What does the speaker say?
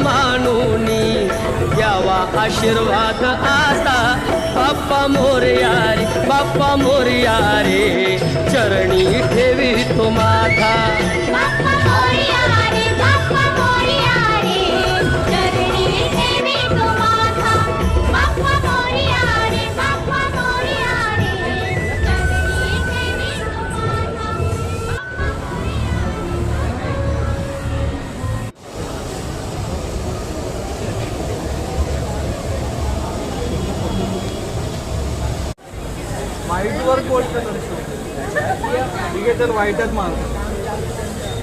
मानूनी द्यावा आशीर्वाद आता बाप्पा मोरया रे बाप्पा मोरया रे चरणी ठेवी तो माझा बाप्पा मोरया रे बाप्पा मोरया रे चरणी ठेवी तो माझा बाप्पा मोरया रे बाप्पा मोरया रे चरणी ठेवी तो माझा वाईटवर गोल्ड कलर ठीक आहे तर वाईटच मारतो